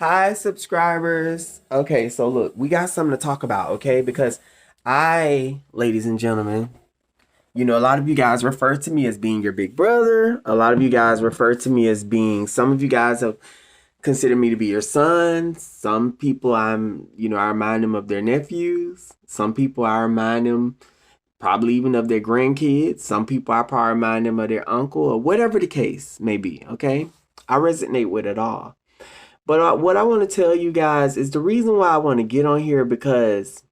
Hi, subscribers. Okay, so look, we got something to talk about, okay? Because ladies and gentlemen, a lot of you guys refer to me as being your big brother. A lot of you guys refer to me as being, some of you guys have considered me to be your son. Some people I remind them of their nephews. Some people I remind them probably even of their grandkids. Some people I probably remind them of their uncle or whatever the case may be, okay? I resonate with it all. But what I want to tell you guys is the reason why I want to get on here because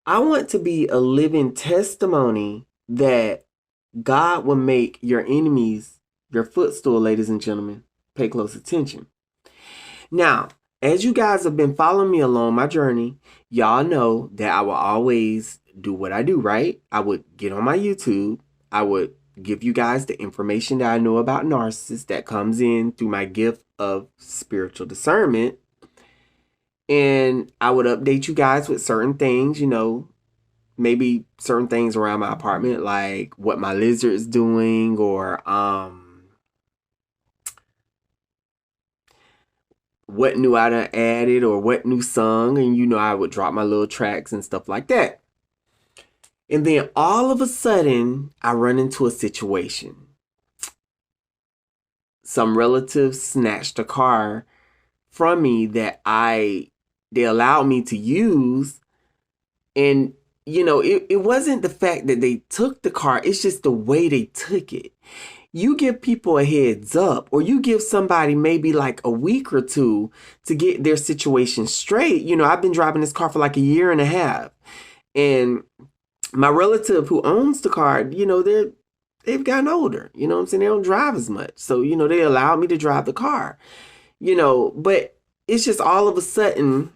I want to be a living testimony that God will make your enemies your footstool, ladies and gentlemen. Pay close attention. Now, as you guys have been following me along my journey, y'all know that I will always do what I do, right? I would get on my YouTube. I would give you guys the information that I know about narcissists that comes in through my gift of spiritual discernment. And I would update you guys with certain things, maybe certain things around my apartment, like what my lizard is doing or what new I done added or what new song. And I would drop my little tracks and stuff like that. And then all of a sudden, I run into a situation. Some relatives snatched a car from me that they allowed me to use. And, it wasn't the fact that they took the car, it's just the way they took it. You give people a heads up, or you give somebody maybe like a week or two to get their situation straight. I've been driving this car for like a year and a half. And my relative who owns the car, they've gotten older. You know what I'm saying? They don't drive as much. So, they allowed me to drive the car. But it's just all of a sudden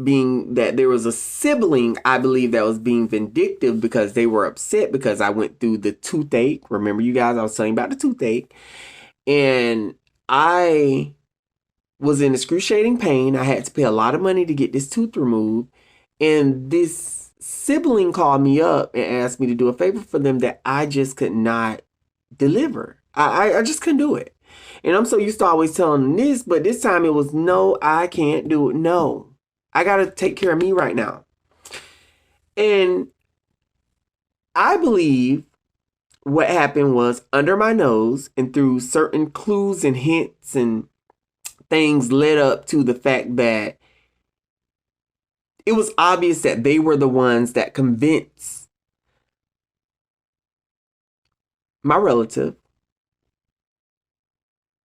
being that there was a sibling, I believe, that was being vindictive because they were upset because I went through the toothache. Remember, you guys, I was telling you about the toothache. And I was in excruciating pain. I had to pay a lot of money to get this tooth removed. And this sibling called me up and asked me to do a favor for them that I just could not deliver. I just couldn't do it. And I'm so used to always telling them this, but this time it was, no, I can't do it. No, I got to take care of me right now. And I believe what happened was under my nose and through certain clues and hints and things led up to the fact that it was obvious that they were the ones that convinced my relative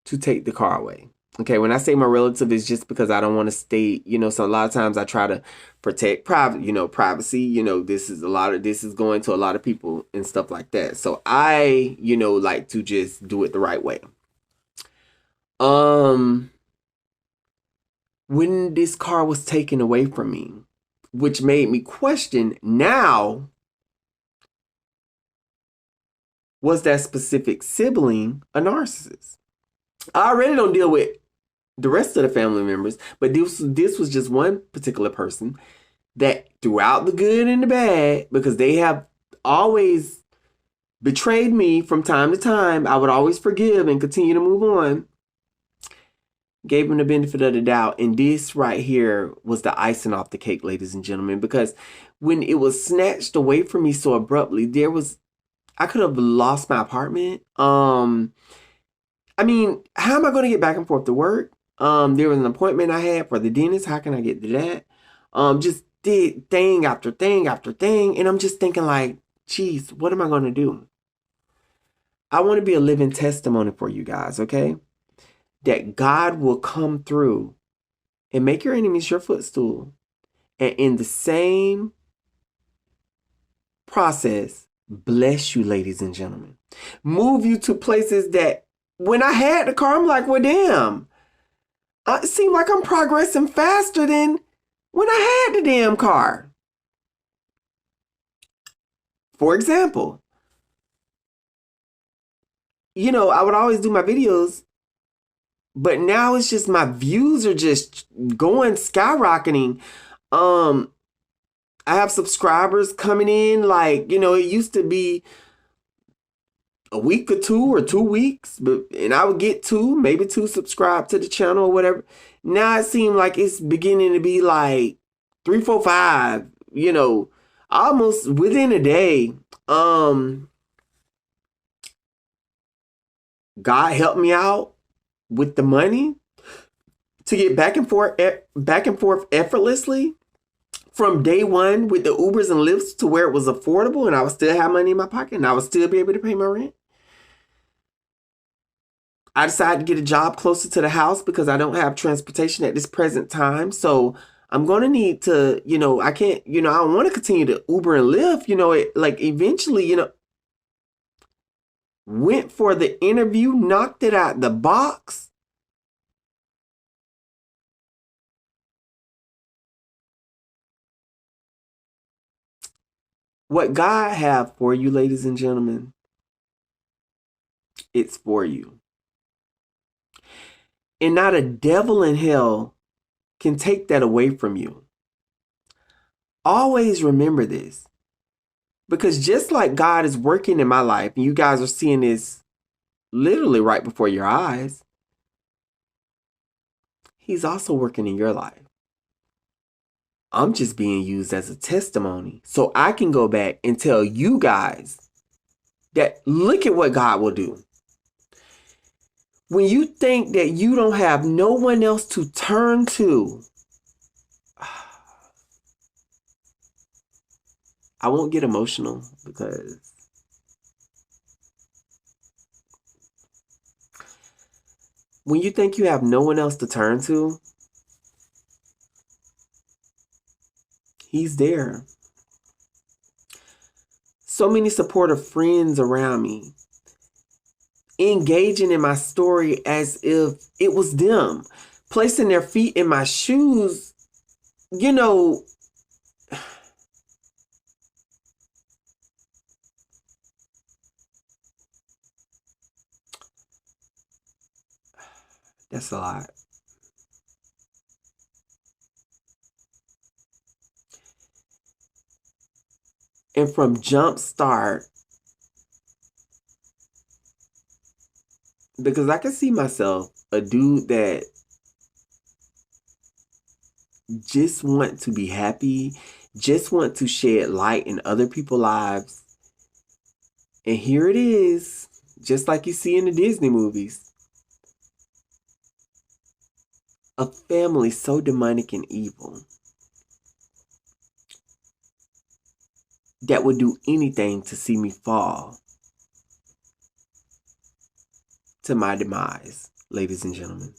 to take the car away. Okay, when I say my relative, it's just because I don't want to state, so a lot of times I try to protect privacy, this is going to a lot of people and stuff like that. So I, like to just do it the right way. When this car was taken away from me, which made me question now, was that specific sibling a narcissist? I already don't deal with the rest of the family members, but this was just one particular person that throughout the good and the bad, because they have always betrayed me from time to time, I would always forgive and continue to move on. Gave them the benefit of the doubt. And this right here was the icing off the cake, ladies and gentlemen, because when it was snatched away from me so abruptly, I could have lost my apartment. I mean, how am I going to get back and forth to work? There was an appointment I had for the dentist. How can I get to that? Just did thing after thing after thing. And I'm just thinking like, geez, what am I going to do? I want to be a living testimony for you guys, okay? That God will come through and make your enemies your footstool. And in the same process, bless you, ladies and gentlemen. Move you to places that when I had the car, I'm like, well, damn. It seemed like I'm progressing faster than when I had the damn car. For example, I would always do my videos, but now it's just my views are just going skyrocketing. I have subscribers coming in like, it used to be a week or 2 weeks, but and I would get maybe two subscribe to the channel or whatever. Now it seems like it's beginning to be like 3, 4, 5, almost within a day. God helped me out with the money to get back and forth effortlessly from day one with the Ubers and Lyfts to where it was affordable and I would still have money in my pocket and I would still be able to pay my rent. I decided to get a job closer to the house because I don't have transportation at this present time. So I'm going to need to, I can't, I don't want to continue to Uber and Lyft, eventually, went for the interview, knocked it out the box. What God have for you, ladies and gentlemen, it's for you. And not a devil in hell can take that away from you. Always remember this. Because just like God is working in my life, and you guys are seeing this literally right before your eyes, He's also working in your life. I'm just being used as a testimony so I can go back and tell you guys that look at what God will do. When you think that you don't have no one else to turn to, I won't get emotional because when you think you have no one else to turn to, He's there. So many supportive friends around me, engaging in my story as if it was them, placing their feet in my shoes, that's a lot. And from jump start, because I can see myself, a dude that just want to be happy, just want to shed light in other people's lives. And here it is, just like you see in the Disney movies. A family so demonic and evil that would do anything to see me fall to my demise, ladies and gentlemen.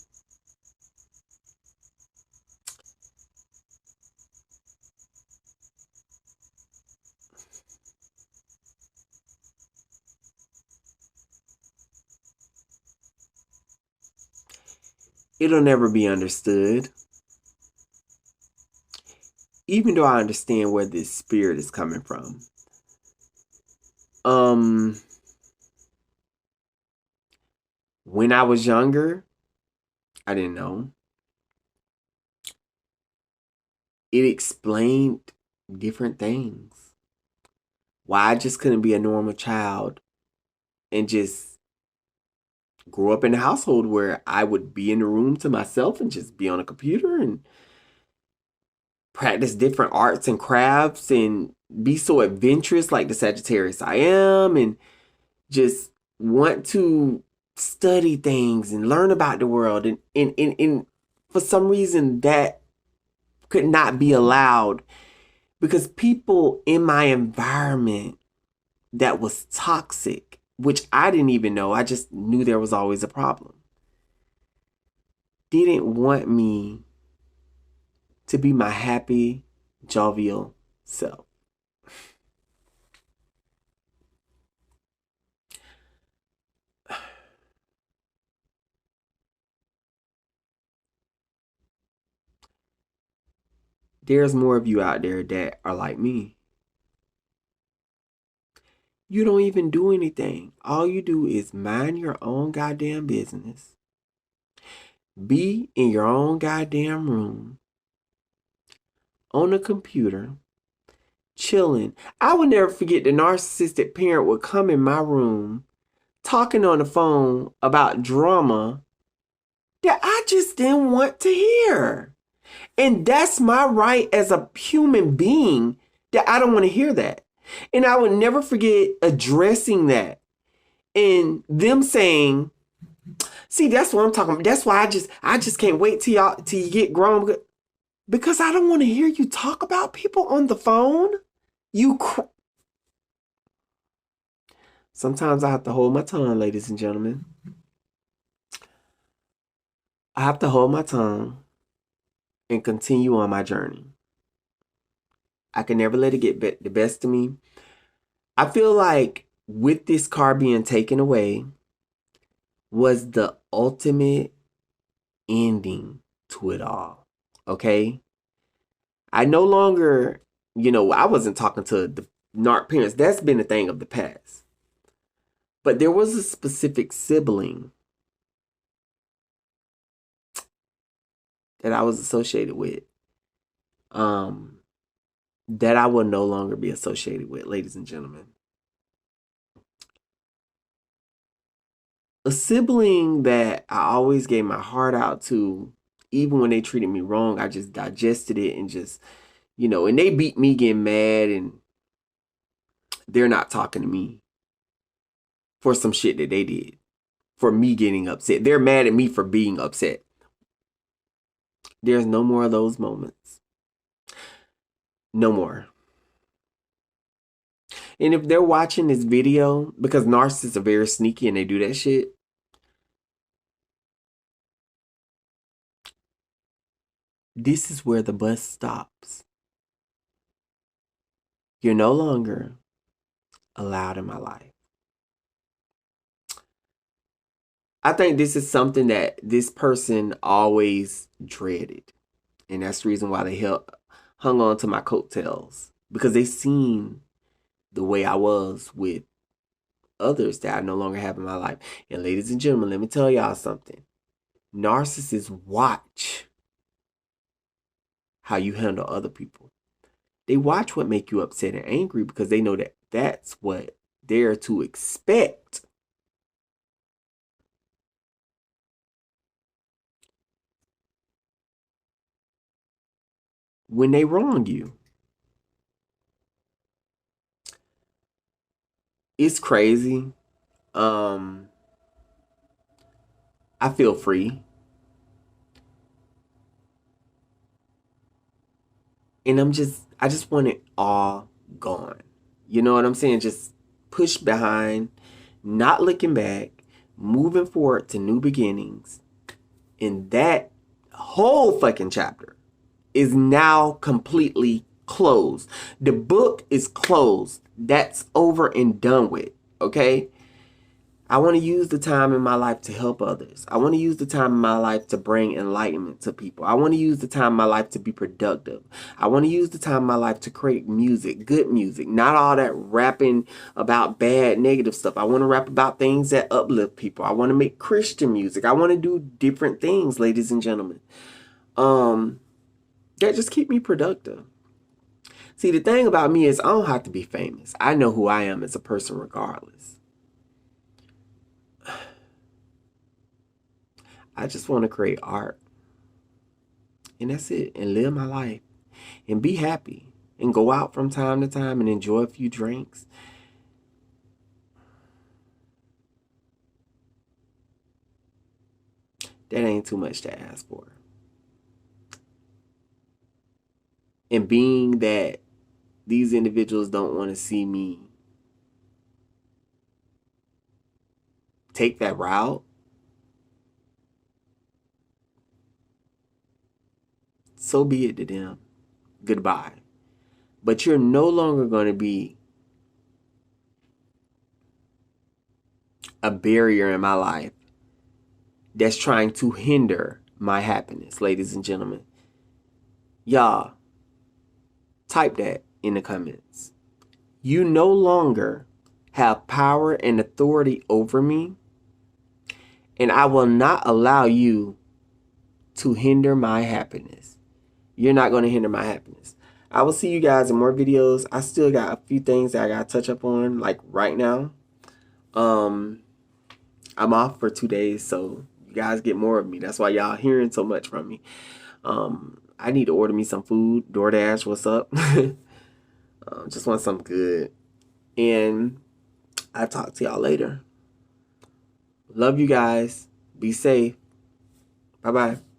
It'll never be understood. Even though I understand where this spirit is coming from. When I was younger, I didn't know. It explained different things. Why I just couldn't be a normal child and just grew up in a household where I would be in the room to myself and just be on a computer and practice different arts and crafts and be so adventurous like the Sagittarius I am and just want to study things and learn about the world. And for some reason that could not be allowed because people in my environment that was toxic, which I didn't even know, I just knew there was always a problem, didn't want me to be my happy, jovial self. There's more of you out there that are like me. You don't even do anything. All you do is mind your own goddamn business. Be in your own goddamn room. On a computer. Chilling. I would never forget the narcissistic parent would come in my room, talking on the phone about drama that I just didn't want to hear. And that's my right as a human being that I don't want to hear that. And I would never forget addressing that and them saying, see, that's what I'm talking about. That's why I just can't wait till you get grown, because I don't want to hear you talk about people on the phone. Sometimes I have to hold my tongue, ladies and gentlemen. I have to hold my tongue and continue on my journey. I can never let it get the best of me. I feel like with this car being taken away was the ultimate ending to it all. Okay? I no longer, I wasn't talking to the narc parents. That's been a thing of the past. But there was a specific sibling that I was associated with, that I will no longer be associated with, ladies and gentlemen. A sibling that I always gave my heart out to, even when they treated me wrong, I just digested it and just, and they beat me getting mad and they're not talking to me for some shit that they did, for me getting upset. They're mad at me for being upset. There's no more of those moments. No more. And if they're watching this video, because narcissists are very sneaky and they do that shit, this is where the bus stops. You're no longer allowed in my life. I think this is something that this person always dreaded. And that's the reason why they hung on to my coattails. Because they seen the way I was with others that I no longer have in my life. And ladies and gentlemen, let me tell y'all something. Narcissists watch how you handle other people. They watch what make you upset and angry because they know that that's what they're to expect. When they wrong you. It's crazy. I feel free. And I just want it all gone. You know what I'm saying? Just push behind, not looking back, moving forward to new beginnings. And that whole fucking chapter is now completely closed. The book is closed. That's over and done with. Okay? I want to use the time in my life to help others. I want to use the time in my life to bring enlightenment to people. I want to use the time in my life to be productive. I want to use the time in my life to create music, good music, not all that rapping about bad, negative stuff. I want to rap about things that uplift people. I want to make Christian music. I want to do different things, ladies and gentlemen. That just keep me productive. See, the thing about me is I don't have to be famous. I know who I am as a person regardless. I just want to create art. And that's it. And live my life. And be happy. And go out from time to time and enjoy a few drinks. That ain't too much to ask for. And being that these individuals don't want to see me take that route, so be it to them. Goodbye. But you're no longer going to be a barrier in my life that's trying to hinder my happiness, ladies and gentlemen. Y'all, type that in the comments. You no longer have power and authority over me, and I will not allow you to hinder my happiness. You're not going to hinder my happiness. I will see you guys in more videos. I still got a few things that I got to touch up on, like right now. I'm off for 2 days, so you guys get more of me. That's why y'all hearing so much from me. I need to order me some food. DoorDash, what's up? Just want something good. And I'll talk to y'all later. Love you guys. Be safe. Bye bye.